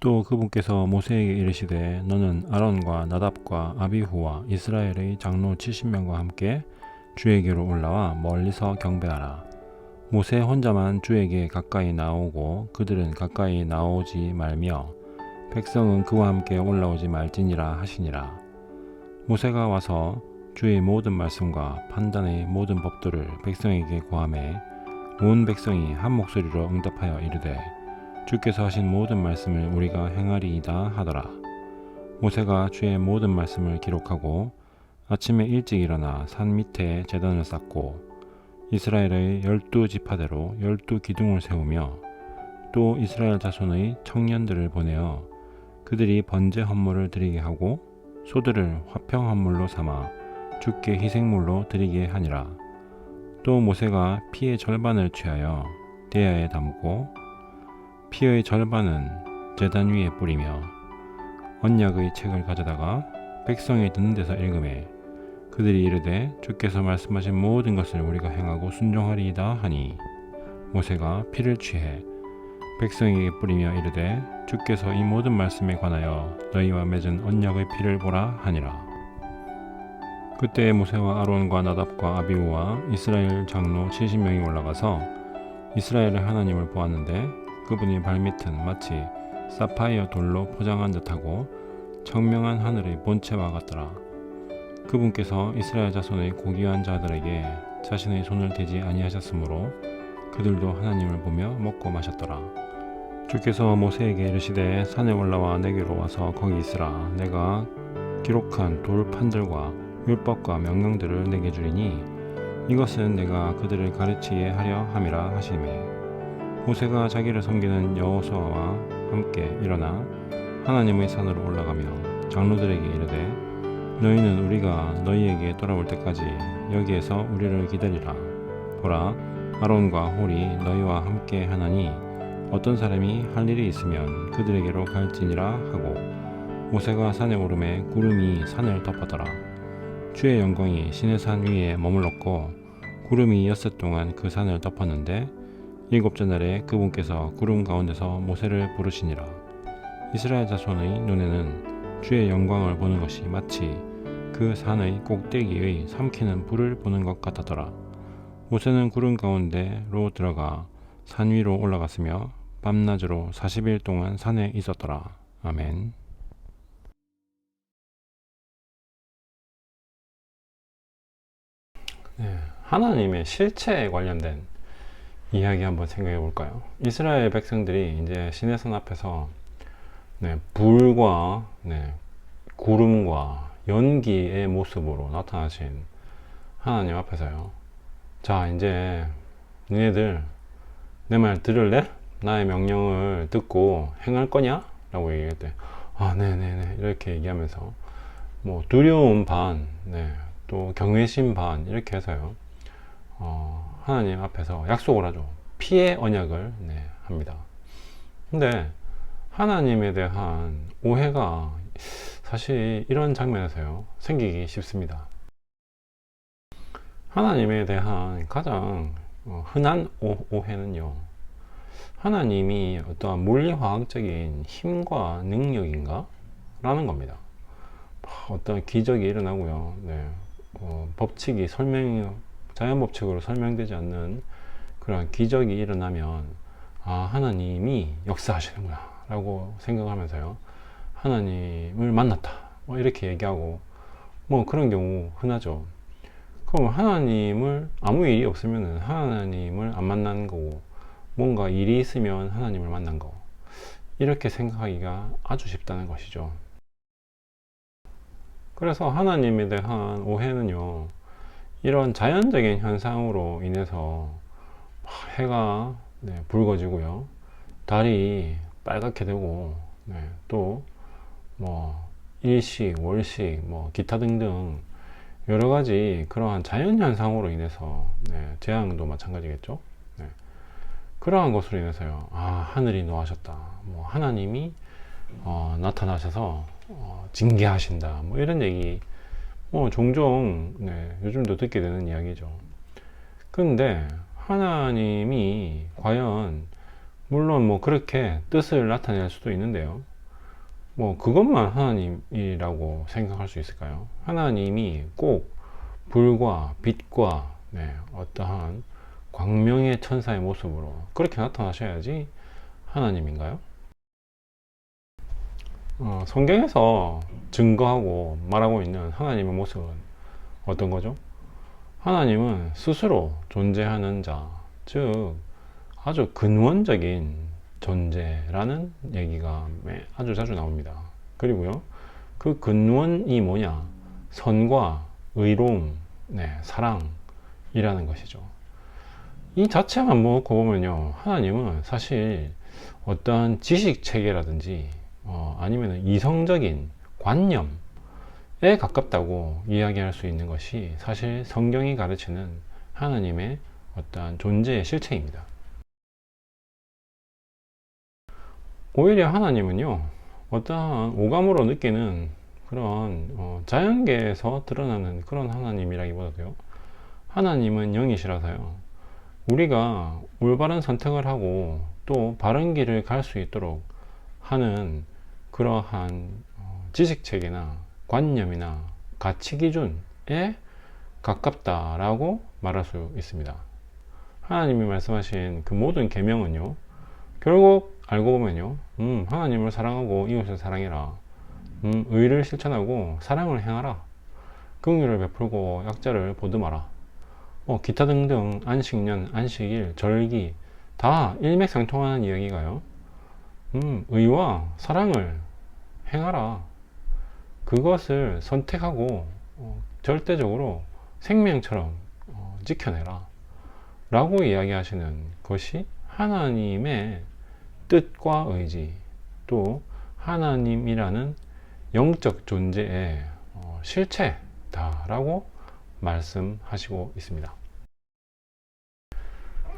또 그분께서 모세에게 이르시되 너는 아론과 나답과 아비후와 이스라엘의 장로 70명과 함께 주에게로 올라와 멀리서 경배하라. 모세 혼자만 주에게 가까이 나오고 그들은 가까이 나오지 말며 백성은 그와 함께 올라오지 말지니라 하시니라. 모세가 와서 주의 모든 말씀과 판단의 모든 법도를 백성에게 고하매 온 백성이 한 목소리로 응답하여 이르되 주께서 하신 모든 말씀을 우리가 행하리이다 하더라. 모세가 주의 모든 말씀을 기록하고 아침에 일찍 일어나 산 밑에 제단을 쌓고 이스라엘의 12지파대로 12기둥을 세우며 또 이스라엘 자손의 청년들을 보내어 그들이 번제 헌물을 드리게 하고 소들을 화평 헌물로 삼아 주께 희생물로 드리게 하니라. 또 모세가 피의 절반을 취하여 대야에 담고 피의 절반은 제단 위에 뿌리며 언약의 책을 가져다가 백성이 듣는 데서 읽으매 그들이 이르되 주께서 말씀하신 모든 것을 우리가 행하고 순종하리이다 하니 모세가 피를 취해 백성에게 뿌리며 이르되 주께서 이 모든 말씀에 관하여 너희와 맺은 언약의 피를 보라 하니라. 그때 모세와 아론과 나답과 아비후와 이스라엘 장로 70명이 올라가서 이스라엘의 하나님을 보았는데 그분의 발밑은 마치 사파이어 돌로 포장한 듯하고 청명한 하늘의 본체와 같더라. 그분께서 이스라엘 자손의 고귀한 자들에게 자신의 손을 대지 아니하셨으므로 그들도 하나님을 보며 먹고 마셨더라. 주께서 모세에게 이르시되 산에 올라와 내게로 와서 거기 있으라. 내가 기록한 돌판들과 율법과 명령들을 내게 주리니 이것은 내가 그들을 가르치게 하려 함이라 하시매 모세가 자기를 섬기는 여호수아와 함께 일어나 하나님의 산으로 올라가며 장로들에게 이르되 너희는 우리가 너희에게 돌아올 때까지 여기에서 우리를 기다리라. 보라, 아론과 홀이 너희와 함께 하나니 어떤 사람이 할 일이 있으면 그들에게로 갈지니라 하고 모세가 산에 오르매 구름이 산을 덮었더라. 주의 영광이 시내산 위에 머물렀고 구름이 엿새 동안 그 산을 덮었는데 일곱째 날에 그분께서 구름 가운데서 모세를 부르시니라. 이스라엘 자손의 눈에는 주의 영광을 보는 것이 마치 그 산의 꼭대기의 삼키는 불을 보는 것 같았더라. 모세는 구름 가운데로 들어가 산 위로 올라갔으며 밤낮으로 40일 동안 산에 있었더라. 아멘. 하나님의 실체에 관련된 이야기 한번 생각해 볼까요? 이스라엘 백성들이 이제 시내산 앞에서 불과 구름과 연기의 모습으로 나타나신 하나님 앞에서요. 자, 이제 너희들 내 말 들을래? 나의 명령을 듣고 행할 거냐? 라고 얘기할 때 네네네 이렇게 얘기하면서 뭐 두려움 반, 또 경외심 반 이렇게 해서요. 하나님 앞에서 약속을 하죠. 피의 언약을 합니다. 근데 하나님에 대한 오해가 사실 이런 장면에서요 생기기 쉽습니다. 하나님에 대한 가장 흔한 오해는요, 하나님이 어떠한 물리화학적인 힘과 능력인가? 라는 겁니다. 어떤 기적이 일어나고요, 법칙이 자연 법칙으로 설명되지 않는 그런 기적이 일어나면 하나님이 역사하시는구나 라고 생각하면서요 하나님을 만났다 이렇게 얘기하고 그런 경우 흔하죠. 그럼 하나님을 아무 일이 없으면 하나님을 안 만난 거고 뭔가 일이 있으면 하나님을 만난 거 이렇게 생각하기가 아주 쉽다는 것이죠. 그래서 하나님에 대한 오해는요, 이런 자연적인 현상으로 인해서 해가 붉어지고요, 달이 빨갛게 되고, 또 일식, 월식, 기타 등등 여러 가지 그러한 자연 현상으로 인해서 재앙도 마찬가지겠죠. 그러한 것으로 인해서요, 하늘이 노하셨다, 하나님이 나타나셔서 징계하신다, 이런 얘기 종종 요즘도 듣게 되는 이야기죠. 그런데 하나님이 과연 물론 그렇게 뜻을 나타낼 수도 있는데요, 뭐 그것만 하나님이라고 생각할 수 있을까요? 하나님이 꼭 불과 빛과 어떠한 광명의 천사의 모습으로 그렇게 나타나셔야지 하나님인가요? 성경에서 증거하고 말하고 있는 하나님의 모습은 어떤 거죠? 하나님은 스스로 존재하는 자, 즉 아주 근원적인 존재라는 얘기가 아주 자주 나옵니다. 그리고요, 그 근원이 뭐냐? 선과 의로움, 사랑이라는 것이죠. 이 자체만 놓고 보면요, 하나님은 사실 어떠한 지식 체계라든지 아니면 이성적인 관념에 가깝다고 이야기할 수 있는 것이 사실 성경이 가르치는 하나님의 어떠한 존재의 실체입니다. 오히려 하나님은요, 어떠한 오감으로 느끼는 그런 자연계에서 드러나는 그런 하나님이라기보다도요, 하나님은 영이시라서요, 우리가 올바른 선택을 하고 또 바른 길을 갈 수 있도록 하는 그러한 지식체계나 관념이나 가치 기준에 가깝다라고 말할 수 있습니다. 하나님이 말씀하신 그 모든 계명은요, 결국 알고 보면요, 하나님을 사랑하고 이웃을 사랑해라, 의를 실천하고 사랑을 행하라, 긍휼을 베풀고 약자를 보듬어라, 기타 등등 안식년, 안식일, 절기 다 일맥상통하는 이야기가요, 의와 사랑을 행하라, 그것을 선택하고 절대적으로 생명처럼 지켜내라 라고 이야기하시는 것이 하나님의 뜻과 의지, 또 하나님이라는 영적 존재의 실체다라고 말씀하시고 있습니다.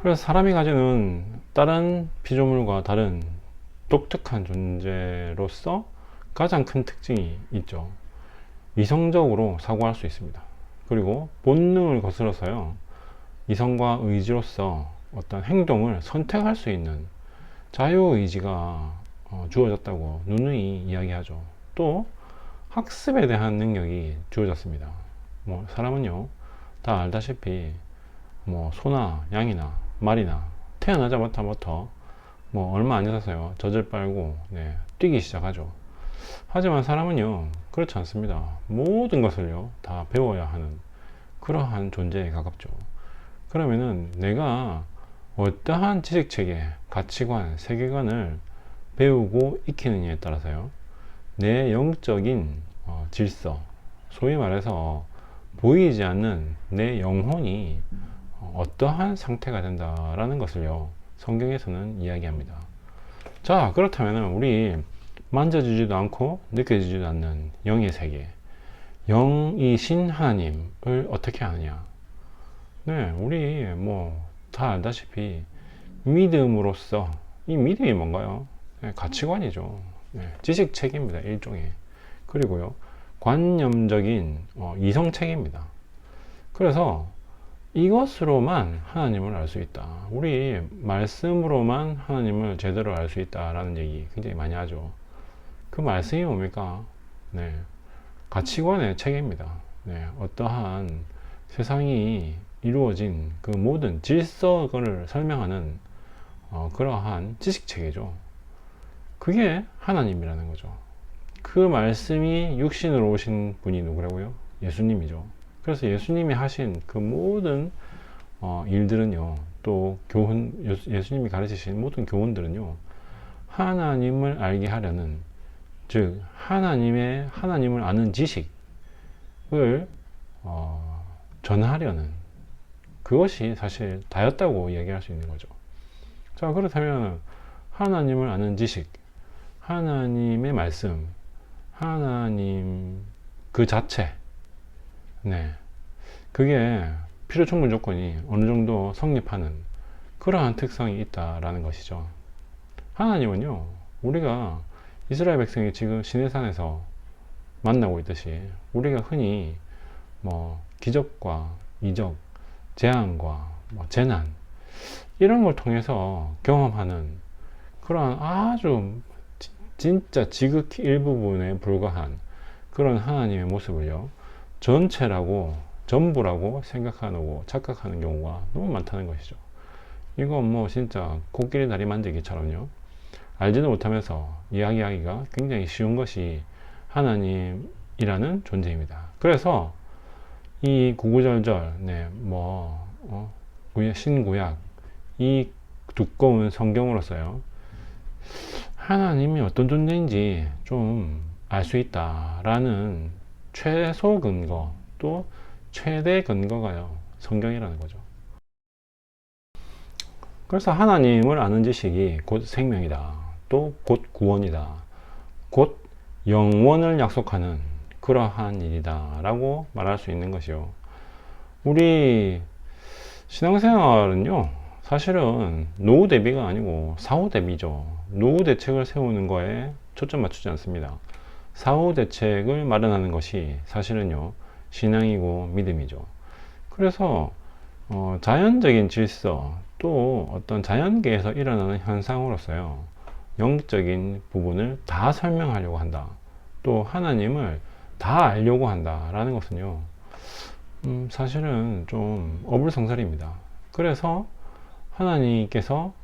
그래서 사람이 가지는 다른 피조물과 다른 독특한 존재로서 가장 큰 특징이 있죠. 이성적으로 사고할 수 있습니다. 그리고 본능을 거슬러서요, 이성과 의지로서 어떤 행동을 선택할 수 있는 자유의지가 주어졌다고 누누이 이야기하죠. 또 학습에 대한 능력이 주어졌습니다. 사람은요, 다 알다시피 소나 양이나 말이나 태어나자마자 얼마 안 있어서요, 젖을 빨고 뛰기 시작하죠. 하지만 사람은요, 그렇지 않습니다. 모든 것을요 다 배워야 하는 그러한 존재에 가깝죠. 그러면은 내가 어떠한 지식체계, 가치관, 세계관을 배우고 익히느냐에 따라서요, 내 영적인 질서, 소위 말해서 보이지 않는 내 영혼이 어떠한 상태가 된다라는 것을요, 성경에서는 이야기합니다. 자, 그렇다면 우리 만져지지도 않고 느껴지지도 않는 영의 세계, 영이신 하나님을 어떻게 아느냐? 우리 다 알다시피 믿음으로써, 이 믿음이 뭔가요? 가치관이죠. 지식체계입니다, 일종의. 그리고요, 관념적인 이성체계입니다. 그래서 이것으로만 하나님을 알 수 있다. 우리 말씀으로만 하나님을 제대로 알 수 있다라는 얘기 굉장히 많이 하죠. 그 말씀이 뭡니까? 가치관의 체계입니다. 어떠한 세상이 이루어진 그 모든 질서를 설명하는 그러한 지식체계죠. 그게 하나님이라는 거죠. 그 말씀이 육신으로 오신 분이 누구라고요? 예수님이죠. 그래서 예수님이 하신 그 모든 일들은요, 또 예수님이 가르치신 모든 교훈들은요, 하나님을 알게 하려는, 즉 하나님을 아는 지식을 전하려는, 그것이 사실 다였다고 이야기할 수 있는 거죠. 자, 그렇다면 하나님을 아는 지식, 하나님의 말씀, 하나님 그 자체, 그게 필요 충분 조건이 어느 정도 성립하는 그러한 특성이 있다라는 것이죠. 하나님은요, 우리가 이스라엘 백성이 지금 시내산에서 만나고 있듯이 우리가 흔히 기적과 이적, 재앙과 재난 이런 걸 통해서 경험하는 그러한 아주 진짜 지극히 일부분에 불과한 그런 하나님의 모습을요, 전체라고, 전부라고 생각하고 착각하는 경우가 너무 많다는 것이죠. 이건 뭐 진짜 코끼리 다리 만들기처럼요, 알지도 못하면서 이야기하기가 굉장히 쉬운 것이 하나님이라는 존재입니다. 그래서 이 구구절절, 신구약, 이 두꺼운 성경으로서요, 하나님이 어떤 존재인지 좀 알 수 있다라는 최소 근거, 또 최대 근거가요, 성경이라는 거죠. 그래서 하나님을 아는 지식이 곧 생명이다, 또 곧 구원이다, 곧 영원을 약속하는 그러한 일이다 라고 말할 수 있는 것이요, 우리 신앙생활은요, 사실은 노후 대비가 아니고 사후 대비죠. 노후 대책을 세우는 거에 초점 맞추지 않습니다. 사후 대책을 마련하는 것이 사실은요, 신앙이고 믿음이죠. 그래서 자연적인 질서, 또 어떤 자연계에서 일어나는 현상으로서요, 영적인 부분을 다 설명하려고 한다, 또 하나님을 다 알려고 한다라는 것은요, 사실은 좀 어불성설입니다. 그래서 하나님께서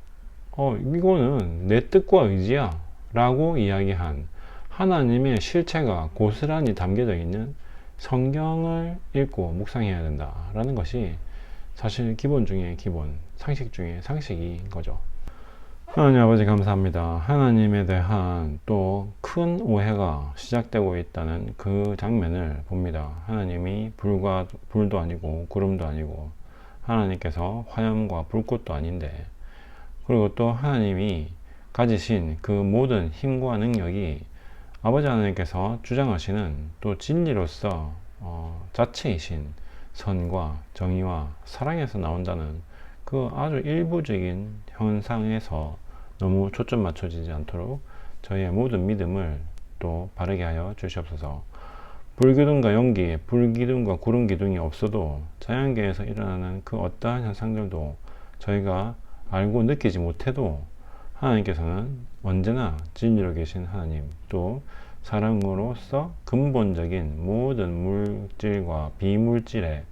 이거는 내 뜻과 의지야 라고 이야기한 하나님의 실체가 고스란히 담겨져 있는 성경을 읽고 묵상해야 된다라는 것이 사실 기본 중에 기본, 상식 중에 상식인 거죠. 하나님 아버지 감사합니다. 하나님에 대한 또 큰 오해가 시작되고 있다는 그 장면을 봅니다. 하나님이 불도 아니고 구름도 아니고, 하나님께서 화염과 불꽃도 아닌데, 그리고 또 하나님이 가지신 그 모든 힘과 능력이 아버지 하나님께서 주장하시는 또 진리로서 자체이신 선과 정의와 사랑에서 나온다는 그 아주 일부적인 현상에서 너무 초점 맞춰지지 않도록 저희의 모든 믿음을 또 바르게 하여 주시옵소서. 불기둥과 연기, 불기둥과 구름 기둥이 없어도 자연계에서 일어나는 그 어떠한 현상들도 저희가 알고 느끼지 못해도 하나님께서는 언제나 진리로 계신 하나님, 또 사랑으로서 근본적인 모든 물질과 비물질의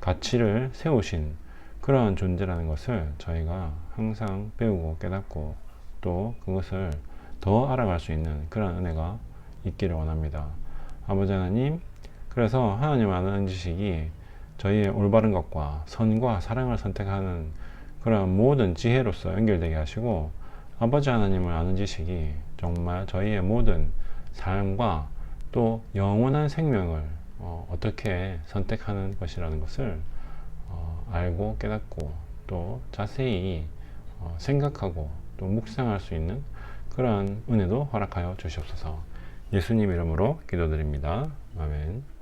가치를 세우신 그러한 존재라는 것을 저희가 항상 배우고 깨닫고, 또 그것을 더 알아갈 수 있는 그런 은혜가 있기를 원합니다. 아버지 하나님, 그래서 하나님 아는 지식이 저희의 올바른 것과 선과 사랑을 선택하는 그런 모든 지혜로서 연결되게 하시고, 아버지 하나님을 아는 지식이 정말 저희의 모든 삶과 또 영원한 생명을 어떻게 선택하는 것이라는 것을 알고 깨닫고, 또 자세히 생각하고 또 묵상할 수 있는 그러한 은혜도 허락하여 주시옵소서. 예수님 이름으로 기도드립니다. 아멘.